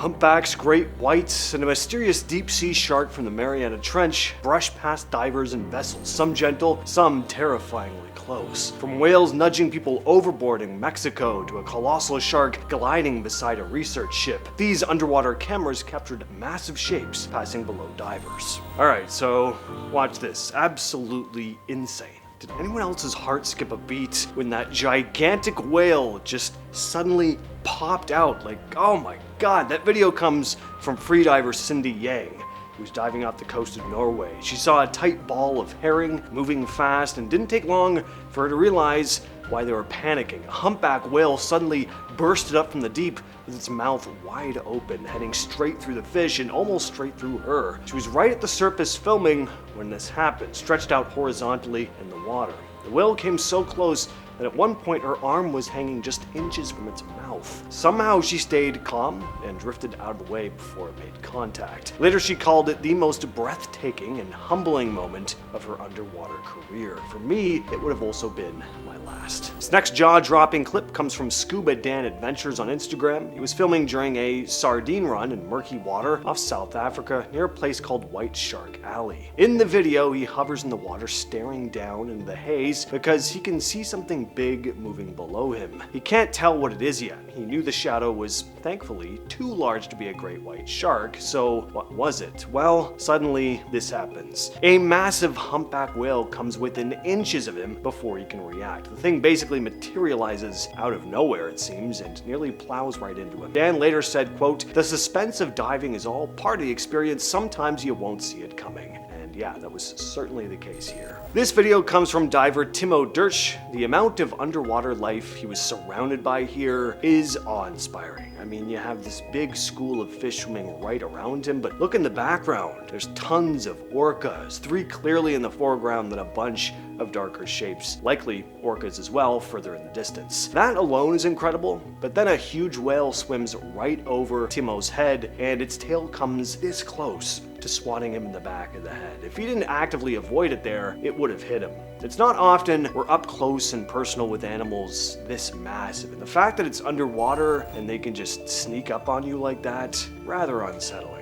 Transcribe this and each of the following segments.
Humpbacks, great whites, and a mysterious deep-sea shark from the Mariana Trench brush past divers and vessels, some gentle, some terrifyingly close. From whales nudging people overboard in Mexico to a colossal shark gliding beside a research ship, these underwater cameras captured massive shapes passing below divers. Alright, so watch this. Absolutely insane. Did anyone else's heart skip a beat when that gigantic whale just suddenly popped out? Like, oh my god, that video comes from freediver Cindy Yang, who's diving off the coast of Norway. She saw a tight ball of herring moving fast and didn't take long for her to realize why they were panicking. A humpback whale suddenly bursted up from the deep with its mouth wide open, heading straight through the fish and almost straight through her. She was right at the surface filming when this happened, stretched out horizontally in the water. The whale came so close that at one point her arm was hanging just inches from its mouth. Somehow she stayed calm and drifted out of the way before it made contact. Later she called it the most breathtaking and humbling moment of her underwater career. For me, it would have also been my last. This next jaw-dropping clip comes from Scuba Dan Adventures on Instagram. He was filming during a sardine run in murky water off South Africa near a place called White Shark Alley. In the video, he hovers in the water staring down into the haze because he can see something big moving below him. He can't tell what it is yet. He knew the shadow was, thankfully, too large to be a great white shark, so what was it? Well, suddenly this happens. A massive humpback whale comes within inches of him before he can react. The thing basically materializes out of nowhere, it seems, and nearly plows right into him. Dan later said, quote, "The suspense of diving is all part of the experience. Sometimes you won't see it coming." And yeah, that was certainly the case here. This video comes from diver Timo Dirch. The amount of underwater life he was surrounded by here is awe-inspiring. I mean, you have this big school of fish swimming right around him, but look in the background. There's tons of orcas, 3 clearly in the foreground, then a bunch of darker shapes, likely orcas as well, further in the distance. That alone is incredible, but then a huge whale swims right over Timo's head, and its tail comes this close to swatting him in the back of the head. If he didn't actively avoid it there, it would have hit him. It's not often we're up close and personal with animals this massive, and the fact that it's underwater and they can just sneak up on you like that, rather unsettling.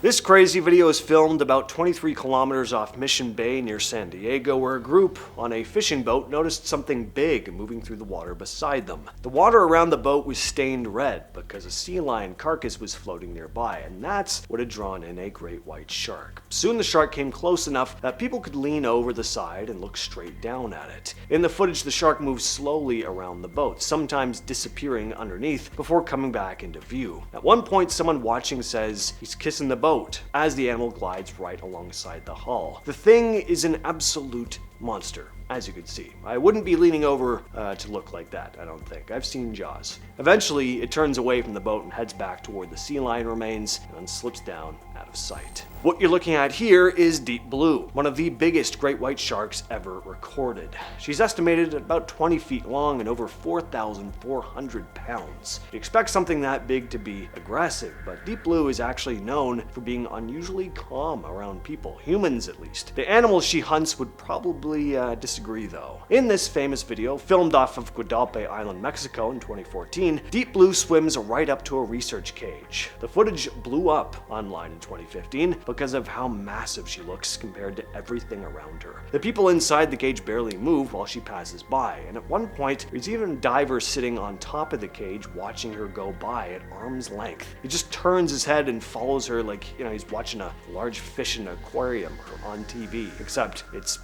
This crazy video is filmed about 23 kilometers off Mission Bay near San Diego, where a group on a fishing boat noticed something big moving through the water beside them. The water around the boat was stained red because a sea lion carcass was floating nearby, and that's what had drawn in a great white shark. Soon the shark came close enough that people could lean over the side and look straight down at it. In the footage, the shark moves slowly around the boat, sometimes disappearing underneath before coming back into view. At one point, someone watching says he's kissing the boat as the animal glides right alongside the hull. The thing is an absolute monster, as you can see. I wouldn't be leaning over to look like that, I don't think. I've seen Jaws. Eventually, it turns away from the boat and heads back toward the sea lion remains and then slips down out of sight. What you're looking at here is Deep Blue, one of the biggest great white sharks ever recorded. She's estimated at about 20 feet long and over 4,400 pounds. You expect something that big to be aggressive, but Deep Blue is actually known for being unusually calm around people, humans at least. The animals she hunts would probably disagree though. In this famous video, filmed off of Guadalupe Island, Mexico in 2014, Deep Blue swims right up to a research cage. The footage blew up online in 2015 because of how massive she looks compared to everything around her. The people inside the cage barely move while she passes by, and at one point, there's even a diver sitting on top of the cage watching her go by at arm's length. He just turns his head and follows her like, he's watching a large fish in an aquarium or on TV, except it's,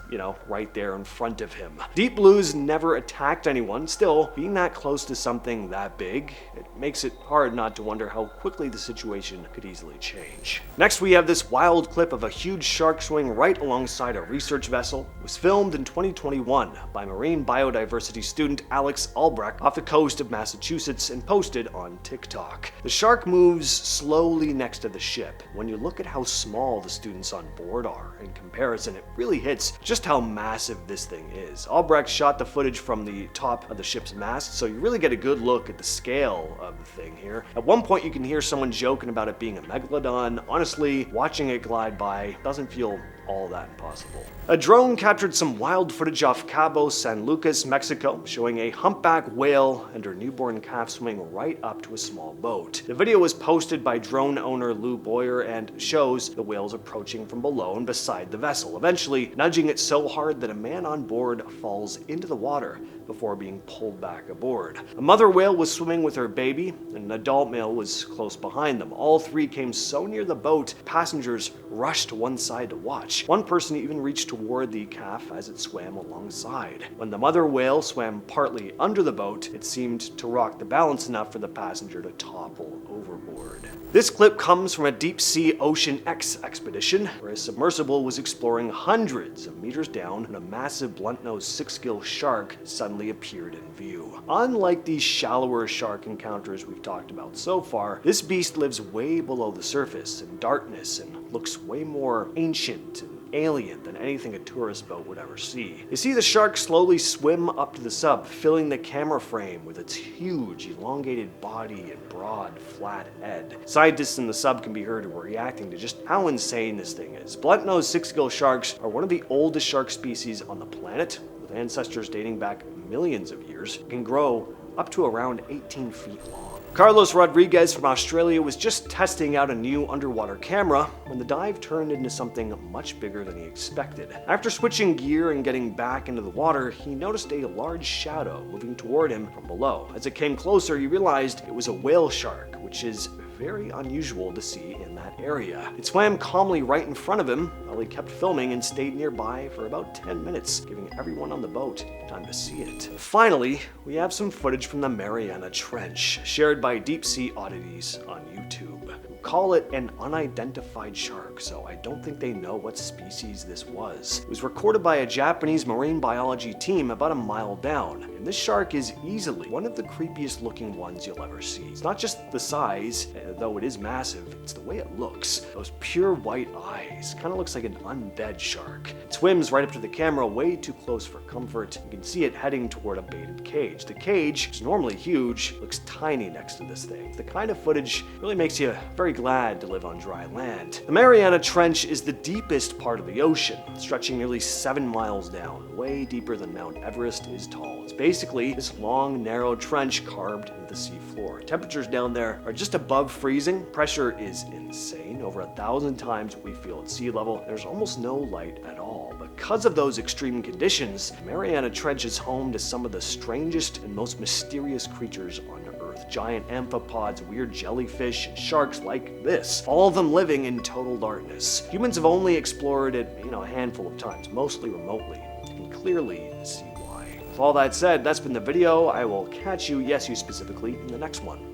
right there in front of him. Deep Blue's never attacked anyone. Still, being that close to something that big, it makes it hard not to wonder how quickly the situation could easily change. Next, we have this wild clip of a huge shark swimming right alongside a research vessel. It was filmed in 2021 by marine biodiversity student Alex Albrecht off the coast of Massachusetts and posted on TikTok. The shark moves slowly next to the ship. When you look at how small the students on board are in comparison, it really hits just how massive this thing is. Albrecht shot the footage from the top of the ship's mast, so you really get a good look at the scale of of the thing here. At one point you can hear someone joking about it being a megalodon. Honestly, watching it glide by doesn't feel all that impossible. A drone captured some wild footage off Cabo San Lucas, Mexico, showing a humpback whale and her newborn calf swimming right up to a small boat. The video was posted by drone owner Lou Boyer and shows the whales approaching from below and beside the vessel, eventually nudging it so hard that a man on board falls into the water before being pulled back aboard. A mother whale was swimming with her baby, and an adult male was close behind them. All three came so near the boat, passengers rushed to one side to watch. One person even reached toward the calf as it swam alongside. When the mother whale swam partly under the boat, it seemed to rock the balance enough for the passenger to topple overboard. This clip comes from a deep-sea Ocean X expedition, where a submersible was exploring hundreds of meters down when a massive blunt-nosed six-gill shark suddenly appeared in view. Unlike these shallower shark encounters we've talked about so far, this beast lives way below the surface in darkness and looks way more ancient and alien than anything a tourist boat would ever see. You see the shark slowly swim up to the sub, filling the camera frame with its huge, elongated body and broad, flat head. Scientists in the sub can be heard reacting to just how insane this thing is. Blunt-nosed six-gill sharks are one of the oldest shark species on the planet, with ancestors dating back millions of years, and can grow up to around 18 feet long. Carlos Rodriguez from Australia was just testing out a new underwater camera when the dive turned into something much bigger than he expected. After switching gear and getting back into the water, he noticed a large shadow moving toward him from below. As it came closer, he realized it was a whale shark, which is very unusual to see in that area. It swam calmly right in front of him while he kept filming and stayed nearby for about 10 minutes, giving everyone on the boat time to see it. Finally, we have some footage from the Mariana Trench, shared by Deep Sea Oddities on YouTube. Call it an unidentified shark, so I don't think they know what species this was. It was recorded by a Japanese marine biology team about a mile down, and this shark is easily one of the creepiest looking ones you'll ever see. It's not just the size, though it is massive, it's the way it looks. Those pure white eyes, kind of looks like an undead shark. It swims right up to the camera, way too close for comfort. You can see it heading toward a baited cage. The cage, which is normally huge, looks tiny next to this thing. The kind of footage really makes you very glad to live on dry land. The Mariana Trench is the deepest part of the ocean, stretching nearly 7 miles down, way deeper than Mount Everest is tall. It's basically this long, narrow trench carved into the sea floor. Temperatures down there are just above freezing. Pressure is insane, over 1,000 times what we feel at sea level. There's almost no light at all. Because of those extreme conditions, the Mariana Trench is home to some of the strangest and most mysterious creatures on Earth. Giant amphipods, weird jellyfish, and sharks like this. All of them living in total darkness. Humans have only explored it, a handful of times, mostly remotely. You can clearly see why. With all that said, that's been the video. I will catch you, yes you specifically, in the next one.